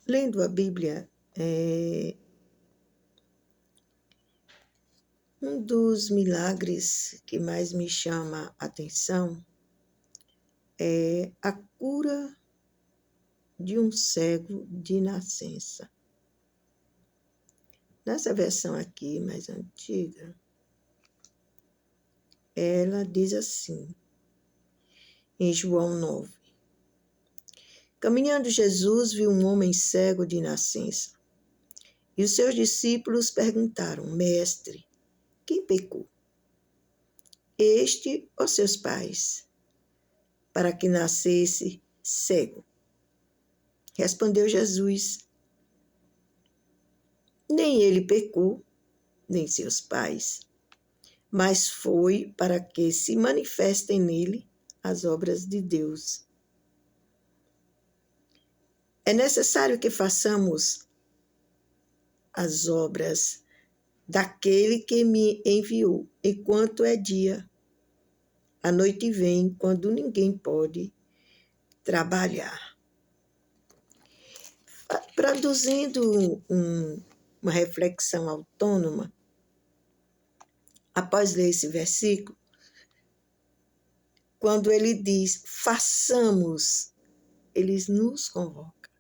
Lendo a Bíblia, um dos milagres que mais me chama a atenção é a cura de um cego de nascença. Nessa versão aqui, mais antiga, ela diz assim, em João 9. Caminhando Jesus viu um homem cego de nascença. E os seus discípulos perguntaram, Mestre, quem pecou? Este ou seus pais, para que nascesse cego? Respondeu Jesus, nem ele pecou, nem seus pais, mas foi para que se manifestem nele as obras de Deus. É necessário que façamos as obras daquele que me enviou, enquanto é dia. A noite vem, quando ninguém pode trabalhar. Produzindo uma reflexão autônoma, após ler esse versículo, quando ele diz, façamos, ele nos convoca,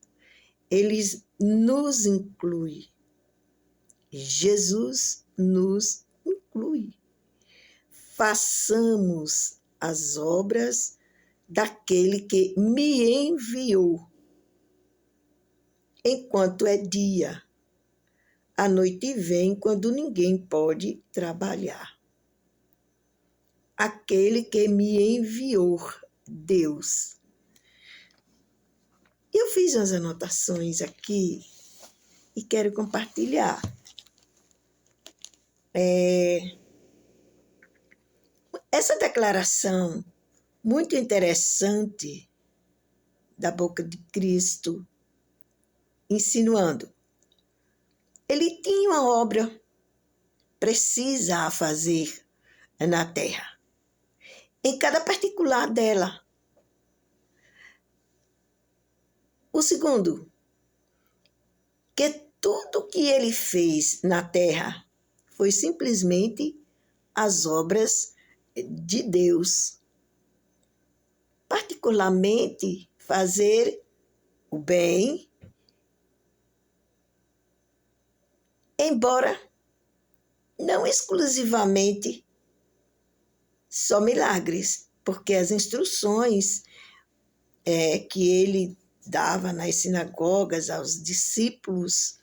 ele nos inclui. Jesus nos inclui. Façamos as obras daquele que me enviou. Enquanto é dia, a noite vem quando ninguém pode trabalhar. Aquele que me enviou, Deus. Eu fiz umas anotações aqui e quero compartilhar. Essa declaração muito interessante da boca de Cristo, insinuando, ele tinha uma obra precisa a fazer na terra, em cada particular dela. O segundo, que tudo que ele fez na terra foi simplesmente as obras de Deus. Particularmente, fazer o bem, embora não exclusivamente só milagres, porque as instruções que ele dava nas sinagogas aos discípulos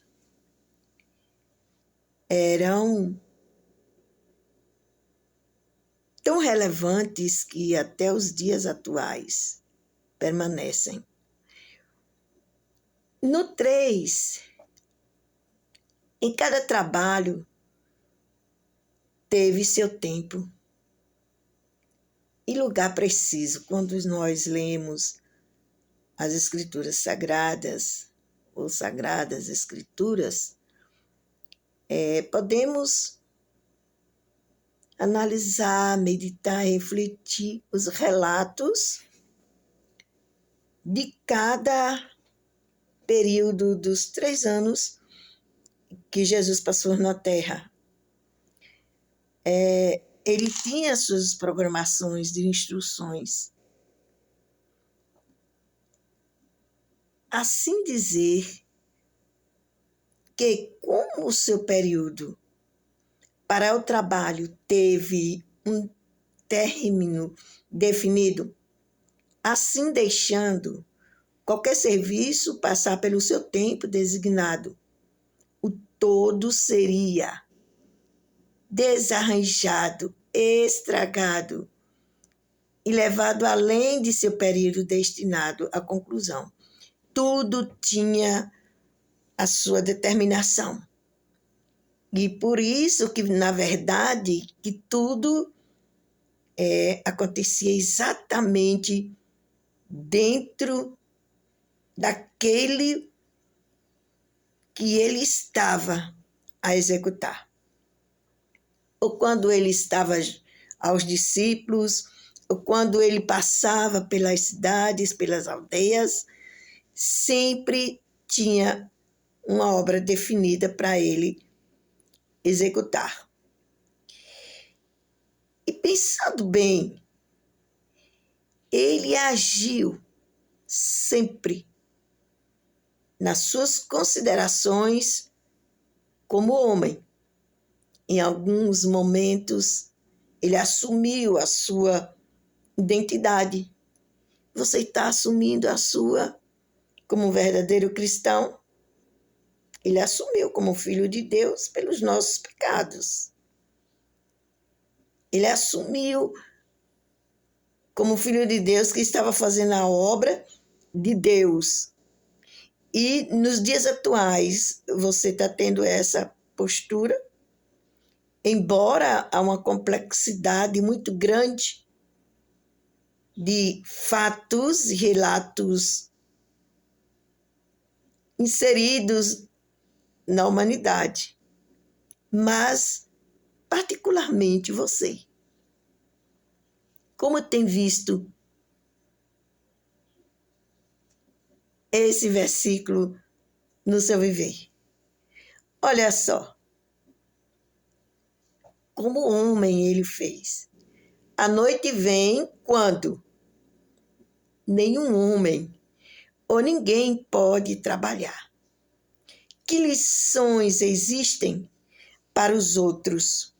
eram tão relevantes que até os dias atuais permanecem. No 3, em cada trabalho teve seu tempo e lugar preciso. Quando nós lemos as Escrituras Sagradas, ou Sagradas Escrituras, podemos analisar, meditar, refletir os relatos de cada período dos 3 anos que Jesus passou na Terra. Ele tinha suas programações de instruções. Assim dizer que, como o seu período para o trabalho teve um término definido, assim deixando qualquer serviço passar pelo seu tempo designado, o todo seria desarranjado, estragado e levado além de seu período destinado à conclusão. Tudo tinha a sua determinação. E por isso que, na verdade, que tudo acontecia exatamente dentro daquele que ele estava a executar. Ou quando ele estava aos discípulos, ou quando ele passava pelas cidades, pelas aldeias, sempre tinha uma obra definida para ele executar. E pensando bem, ele agiu sempre nas suas considerações como homem. Em alguns momentos, ele assumiu a sua identidade. Você está assumindo a sua como um verdadeiro cristão? Ele assumiu como filho de Deus pelos nossos pecados. Ele assumiu como filho de Deus que estava fazendo a obra de Deus. E nos dias atuais, você está tendo essa postura, embora há uma complexidade muito grande de fatos e relatos inseridos na humanidade. Mas, particularmente você, como tem visto esse versículo no seu viver? Olha só, como homem ele fez. A noite vem quando nenhum homem ou ninguém pode trabalhar. Que lições existem para os outros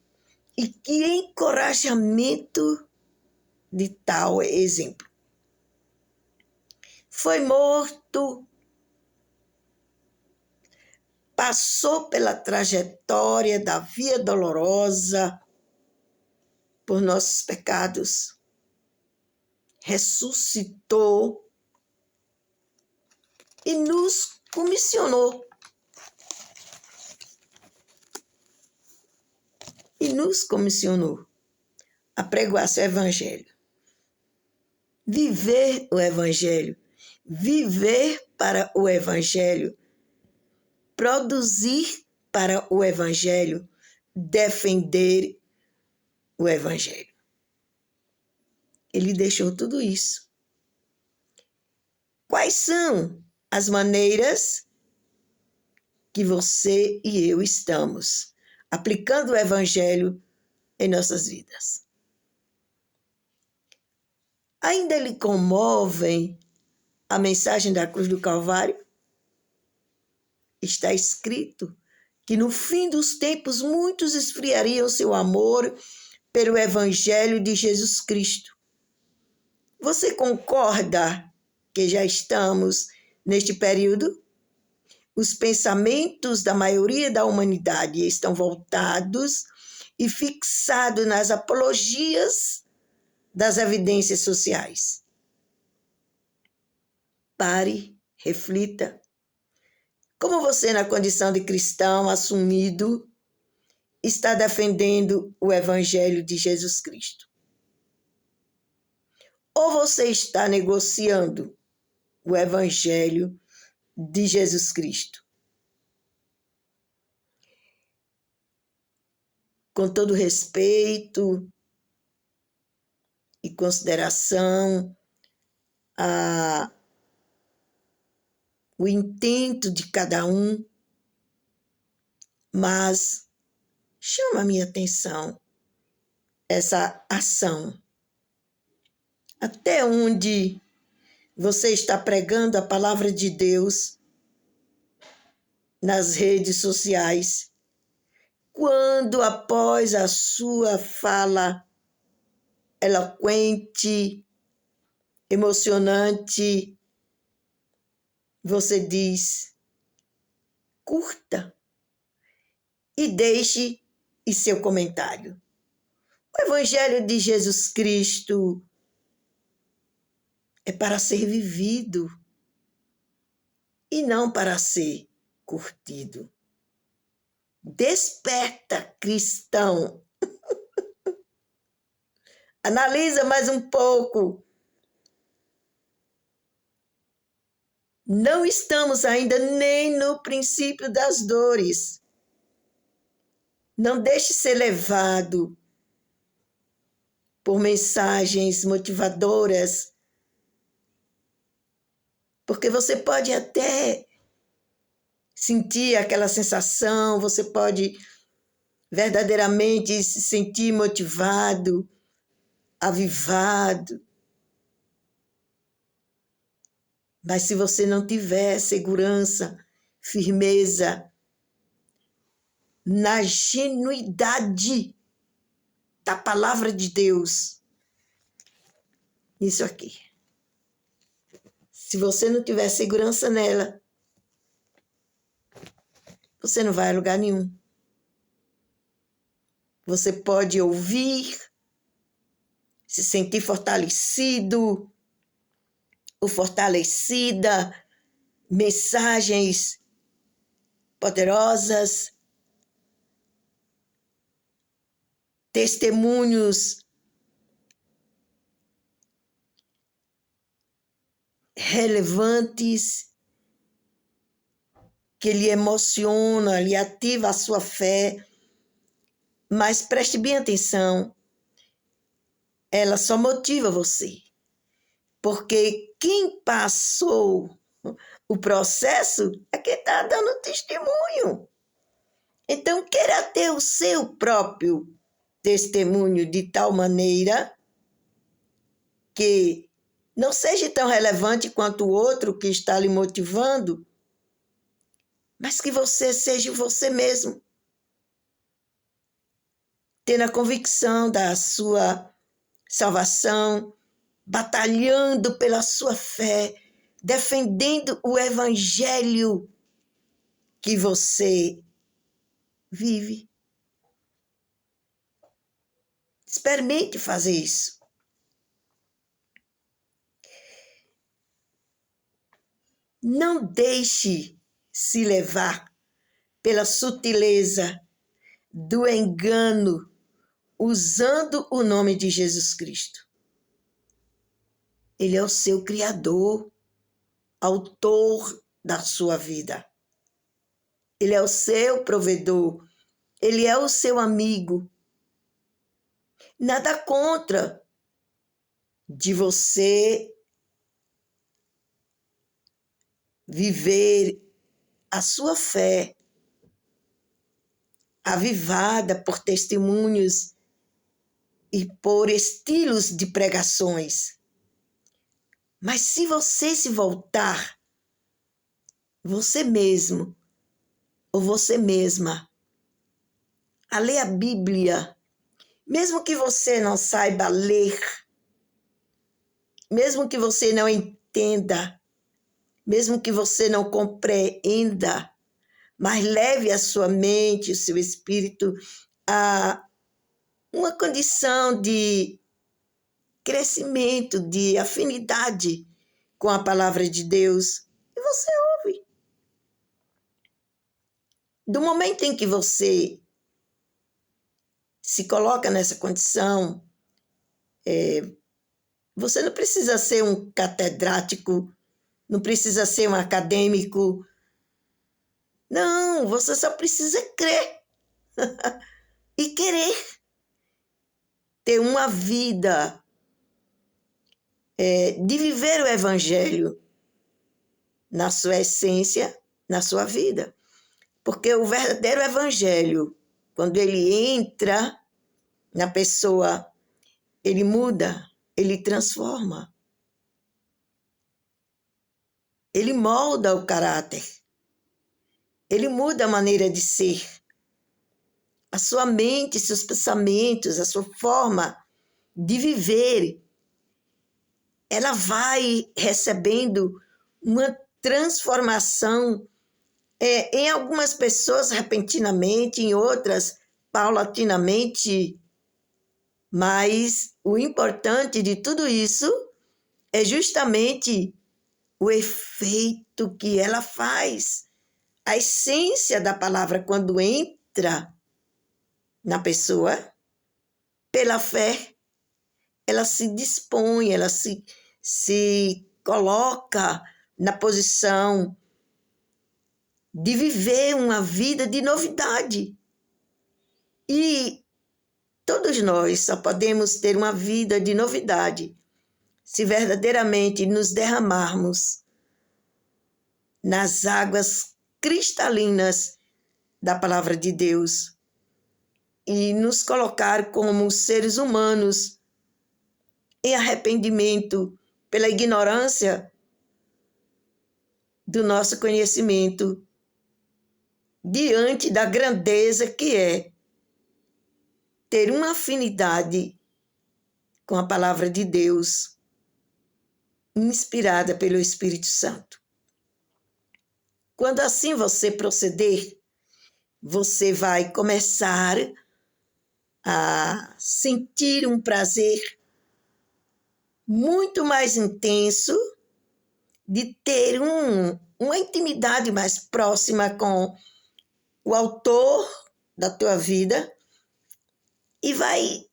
e que encorajamento de tal exemplo. Foi morto, passou pela trajetória da via dolorosa por nossos pecados, ressuscitou e nos comissionou. A pregoar seu evangelho. Viver o evangelho. Viver para o evangelho. Produzir para o evangelho. Defender o evangelho. Ele deixou tudo isso. Quais são as maneiras que você e eu estamos aplicando o evangelho em nossas vidas? Ainda lhe comovem a mensagem da cruz do Calvário? Está escrito que no fim dos tempos muitos esfriariam seu amor pelo evangelho de Jesus Cristo. Você concorda que já estamos neste período? Os pensamentos da maioria da humanidade estão voltados e fixados nas apologias das evidências sociais. Pare, reflita. Como você, na condição de cristão assumido, está defendendo o evangelho de Jesus Cristo? Ou você está negociando o evangelho de Jesus Cristo? Com todo respeito e consideração o intento de cada um, mas chama a minha atenção essa ação. Até onde você está pregando a palavra de Deus nas redes sociais, quando após a sua fala eloquente, emocionante, você diz: curta e deixe seu comentário. O Evangelho de Jesus Cristo é para ser vivido e não para ser curtido. Desperta, cristão. Analisa mais um pouco. Não estamos ainda nem no princípio das dores. Não deixe ser levado por mensagens motivadoras, porque você pode até sentir aquela sensação, você pode verdadeiramente se sentir motivado, avivado. Mas se você não tiver segurança, firmeza, na genuidade da palavra de Deus, isso aqui. Se você não tiver segurança nela, você não vai a lugar nenhum. Você pode ouvir, se sentir fortalecido ou fortalecida, mensagens poderosas, testemunhos relevantes, que lhe emociona, lhe ativa a sua fé. Mas preste bem atenção, ela só motiva você. Porque quem passou o processo é quem está dando testemunho. Então, queira ter o seu próprio testemunho de tal maneira que não seja tão relevante quanto o outro que está lhe motivando, mas que você seja você mesmo, tendo a convicção da sua salvação, batalhando pela sua fé, defendendo o evangelho que você vive. Experimente fazer isso. Não deixe se levar pela sutileza do engano usando o nome de Jesus Cristo. Ele é o seu Criador, autor da sua vida. Ele é o seu provedor. Ele é o seu amigo. Nada contra de você viver a sua fé avivada por testemunhos e por estilos de pregações. Mas se você se voltar, você mesmo ou você mesma, a ler a Bíblia, mesmo que você não saiba ler, mesmo que você não entenda, mesmo que você não compreenda, mas leve a sua mente, o seu espírito a uma condição de crescimento, de afinidade com a palavra de Deus, e você ouve. Do momento em que você se coloca nessa condição, você não precisa ser um catedrático, não precisa ser um acadêmico. Não, você só precisa crer e querer ter uma vida de viver o evangelho na sua essência, na sua vida. Porque o verdadeiro evangelho, quando ele entra na pessoa, ele muda, ele transforma. Ele molda o caráter. Ele muda a maneira de ser. A sua mente, seus pensamentos, a sua forma de viver, ela vai recebendo uma transformação, em algumas pessoas repentinamente, em outras paulatinamente, mas o importante de tudo isso é justamente o efeito que ela faz. A essência da palavra, quando entra na pessoa, pela fé, ela se dispõe, ela se coloca na posição de viver uma vida de novidade. E todos nós só podemos ter uma vida de novidade se verdadeiramente nos derramarmos nas águas cristalinas da palavra de Deus e nos colocar como seres humanos em arrependimento pela ignorância do nosso conhecimento diante da grandeza que é ter uma afinidade com a palavra de Deus, inspirada pelo Espírito Santo. Quando assim você proceder, você vai começar a sentir um prazer muito mais intenso de ter uma intimidade mais próxima com o autor da tua vida e vai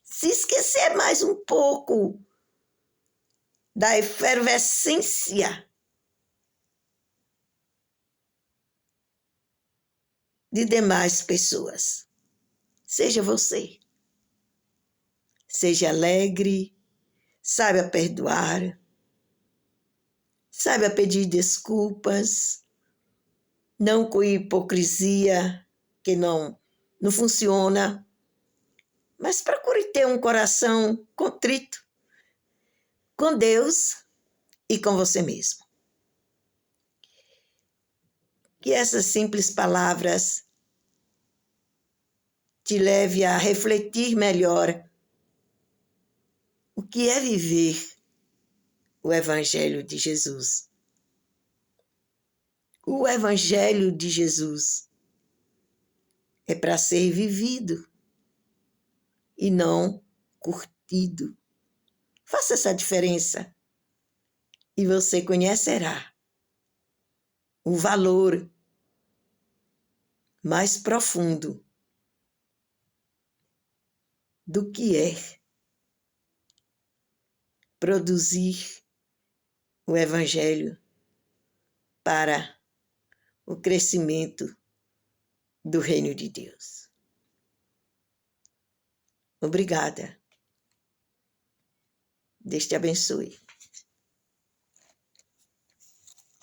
se esquecer mais um pouco da efervescência de demais pessoas. Seja você. Seja alegre, saiba perdoar, saiba pedir desculpas, não com hipocrisia, que não funciona, mas procure ter um coração contrito com Deus e com você mesmo. Que essas simples palavras te leve a refletir melhor o que é viver o Evangelho de Jesus. O Evangelho de Jesus é para ser vivido e não curtido. Faça essa diferença e você conhecerá o valor mais profundo do que é produzir o Evangelho para o crescimento do reino de Deus. Obrigada. Deus te abençoe.